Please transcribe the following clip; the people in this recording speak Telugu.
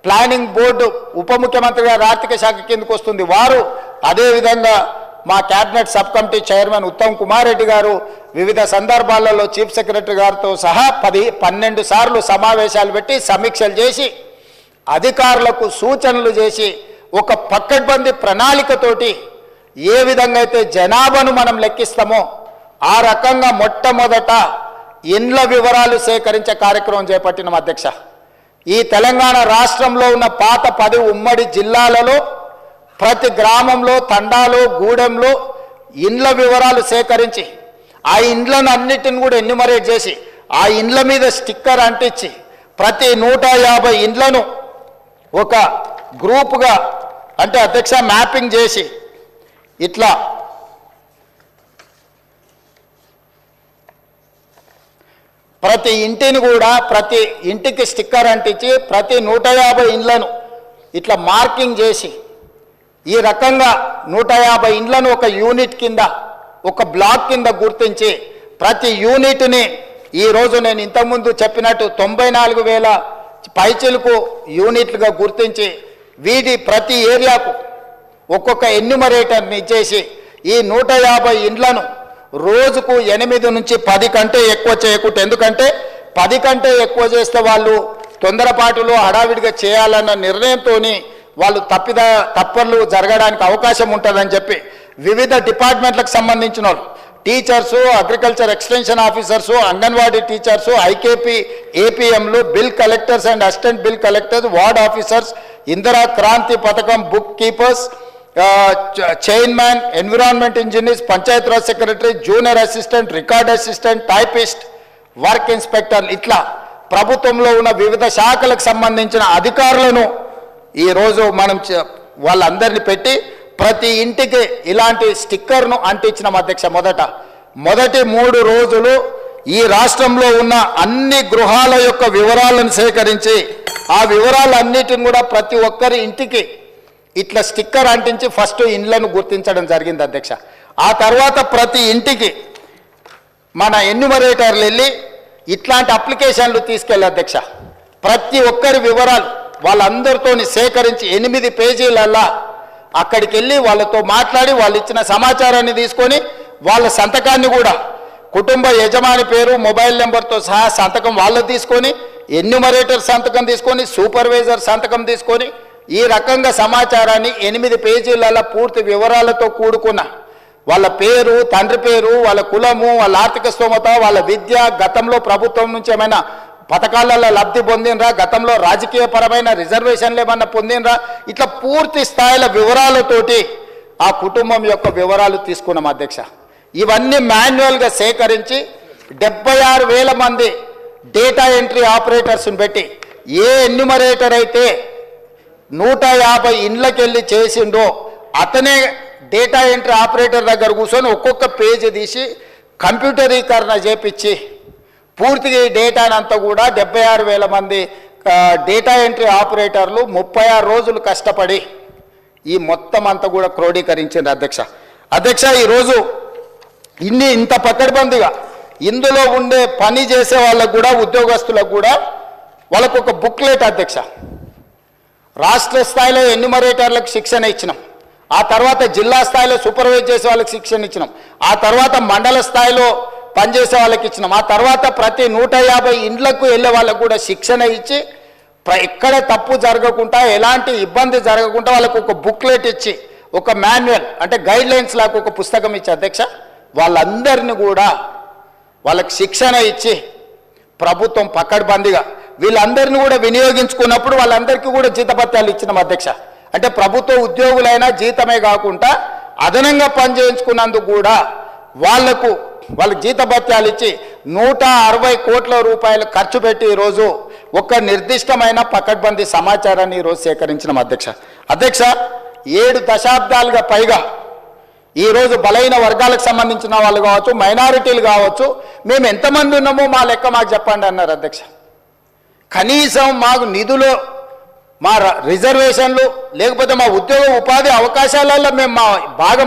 ప్లానింగ్ బోర్డు ఉప ముఖ్యమంత్రి గారు ఆర్థిక శాఖ కిందకు వస్తుంది వారు, అదేవిధంగా మా cabinet sub committee chairman Uttam Kumar Reddy గారు వివిధ సందర్భాలలో చీఫ్ సెక్రటరీ గారితో సహా 12 సార్లు సమావేశాలు పెట్టి సమీక్షలు చేసి అధికారులకు సూచనలు చేసి ఒక పకడ్బందీ ప్రణాళికతోటి ఏ విధంగా అయితే జనాభాను మనం లెక్కిస్తామో ఆ రకంగా మొట్టమొదట ఇండ్ల వివరాలు సేకరించే కార్యక్రమం చేపట్టిన అధ్యక్ష. ఈ తెలంగాణ రాష్ట్రంలో ఉన్న పాత 10 ఉమ్మడి జిల్లాలలో ప్రతి గ్రామంలో, తండాలో, గూడెంలో ఇండ్ల వివరాలు సేకరించి ఆ ఇండ్లను అన్నిటిని కూడా ఎన్యూమరేట్ చేసి ఆ ఇండ్ల మీద స్టిక్కర్ అంటించి ప్రతి 150 ఇండ్లను ఒక గ్రూపుగా అంటే అధ్యక్ష మ్యాపింగ్ చేసి ఇట్లా ప్రతి ఇంటిని కూడా ప్రతి ఇంటికి స్టిక్కర్ అంటించి ప్రతి 150 ఇండ్లను ఇట్లా మార్కింగ్ చేసి ఈ రకంగా 150 ఇండ్లను ఒక యూనిట్ కింద ఒక బ్లాక్ కింద గుర్తించి ప్రతి యూనిట్ని ఈరోజు నేను ఇంతకుముందు చెప్పినట్టు 94,000 పైచిలకు యూనిట్లుగా గుర్తించి వీటి ప్రతి ఏరియాకు ఒక్కొక్క ఎన్యూమరేటర్ని ఇచ్చేసి ఈ 150 ఇండ్లను రోజుకు 8 నుంచి 10 కంటే ఎక్కువ చేయకూడదు. ఎందుకంటే 10 కంటే ఎక్కువ చేస్తే వాళ్ళు తొందరపాటులో హడావిడిగా చేయాలన్న నిర్ణయంతో వాళ్ళు తప్పర్లు జరగడానికి అవకాశం ఉంటుందని చెప్పి వివిధ డిపార్ట్మెంట్లకు సంబంధించిన వాళ్ళు teachers, agriculture extension officers, anganwadi teachers, IKP ఏపీఎంలు, bill collectors and assistant bill collectors, ward officers, Indira Kranti పథకం book keepers, chairman, environment engineers, Panchayati Raj secretary, junior assistant, record assistant, typist, work inspector, ఇట్లా ప్రభుత్వంలో ఉన్న వివిధ శాఖలకు సంబంధించిన అధికారులను ఈరోజు మనం వాళ్ళందరినీ పెట్టి ప్రతి ఇంటికి ఇలాంటి స్టిక్కర్ను అంటించిన అధ్యక్ష. మొదటి 3 రోజులు ఈ రాష్ట్రంలో ఉన్న అన్ని గృహాల యొక్క వివరాలను సేకరించి ఆ వివరాలన్నిటిని కూడా ప్రతి ఒక్కరి ఇంటికి ఇట్లా స్టిక్కర్ అంటించి ఫస్ట్ ఇండ్లను గుర్తించడం జరిగింది అధ్యక్ష. ఆ తర్వాత ప్రతి ఇంటికి మన ఎన్యూమరేటర్లు వెళ్ళి ఇట్లాంటి అప్లికేషన్లు తీసుకెళ్ళి అధ్యక్ష ప్రతి ఒక్కరి వివరాలు వాళ్ళందరితో సేకరించి 8 పేజీలల్లా అక్కడికి వెళ్ళి వాళ్ళతో మాట్లాడి వాళ్ళు ఇచ్చిన సమాచారాన్ని తీసుకొని వాళ్ళ సంతకాన్ని కూడా కుటుంబ యజమాని పేరు, మొబైల్ నెంబర్తో సహా సంతకం వాళ్ళు తీసుకొని, ఎన్యూమరేటర్ సంతకం తీసుకొని, సూపర్వైజర్ సంతకం తీసుకొని ఈ రకంగా సమాచారాన్ని 8 పేజీలలో పూర్తి వివరాలతో కూడుకున్న వాళ్ళ పేరు, తండ్రి పేరు, వాళ్ళ కులము, వాళ్ళ ఆర్థిక స్తోమత, వాళ్ళ విద్య, గతంలో ప్రభుత్వం నుంచి ఏమైనా పథకాలలో లబ్ధి పొందినరా, గతంలో రాజకీయ పరమైన రిజర్వేషన్లు ఏమన్నా పొందినరా, ఇట్లా పూర్తి స్థాయిల వివరాలతోటి ఆ కుటుంబం యొక్క వివరాలు తీసుకున్నాం అధ్యక్ష. ఇవన్నీ మాన్యువల్గా సేకరించి 76,000 మంది డేటా ఎంట్రీ ఆపరేటర్స్ని పెట్టి ఏ ఎన్యూమరేటర్ అయితే 150 ఇండ్లకి వెళ్ళి చేసిండో అతనే డేటా ఎంట్రీ ఆపరేటర్ దగ్గర కూర్చొని ఒక్కొక్క పేజీ తీసి కంప్యూటరీకరణ చేపించి పూర్తిగా ఈ డేటానంతా కూడా 76,000 మంది డేటా ఎంట్రీ ఆపరేటర్లు 36 రోజులు కష్టపడి ఈ మొత్తం అంతా కూడా క్రోడీకరించారు అధ్యక్ష. ఈరోజు ఇంత పకడ్బందీగా ఇందులో ఉండే పని చేసే వాళ్ళకు కూడా, ఉద్యోగస్తులకు కూడా వాళ్ళకు ఒక బుక్లెట్ అధ్యక్ష. రాష్ట్ర స్థాయిలో ఎన్యూమరేటర్లకు శిక్షణ ఇచ్చినాం, ఆ తర్వాత జిల్లా స్థాయిలో సూపర్వైజ్ చేసే వాళ్ళకి శిక్షణ ఇచ్చినాం, ఆ తర్వాత మండల స్థాయిలో పనిచేసే వాళ్ళకి ఇచ్చినాం, ఆ తర్వాత ప్రతి 150 ఇండ్లకు వెళ్ళే వాళ్ళకు కూడా శిక్షణ ఇచ్చి ఎక్కడ తప్పు జరగకుండా, ఎలాంటి ఇబ్బంది జరగకుండా వాళ్ళకు ఒక బుక్లెట్ ఇచ్చి, ఒక మాన్యువల్ అంటే గైడ్ లైన్స్ లాగా ఒక పుస్తకం ఇచ్చి అధ్యక్ష వాళ్ళందరినీ కూడా వాళ్ళకి శిక్షణ ఇచ్చి ప్రభుత్వం పకడ్బందీగా వీళ్ళందరినీ కూడా వినియోగించుకున్నప్పుడు వాళ్ళందరికీ కూడా జీతభత్యాలు ఇచ్చినాం అధ్యక్ష. అంటే ప్రభుత్వ ఉద్యోగులైనా జీతమే కాకుండా అదనంగా పనిచేయించుకున్నందుకు కూడా వాళ్ళకు జీతభత్యాలు ఇచ్చి 160 కోట్ల రూపాయలు ఖర్చు పెట్టి ఈరోజు ఒక నిర్దిష్టమైన పకడ్బందీ సమాచారాన్ని ఈరోజు సేకరించిన అధ్యక్ష 7 దశాబ్దాలుగా పైగా ఈరోజు బలైన వర్గాలకు సంబంధించిన వాళ్ళు కావచ్చు, మైనారిటీలు కావచ్చు, మేము ఎంతమంది ఉన్నామో మా లెక్క మాకు చెప్పండి అన్నారు అధ్యక్ష. కనీసం మాకు నిధులు, మా రిజర్వేషన్లు, లేకపోతే మా ఉద్యోగ ఉపాధి అవకాశాలలో మేము మా భాగం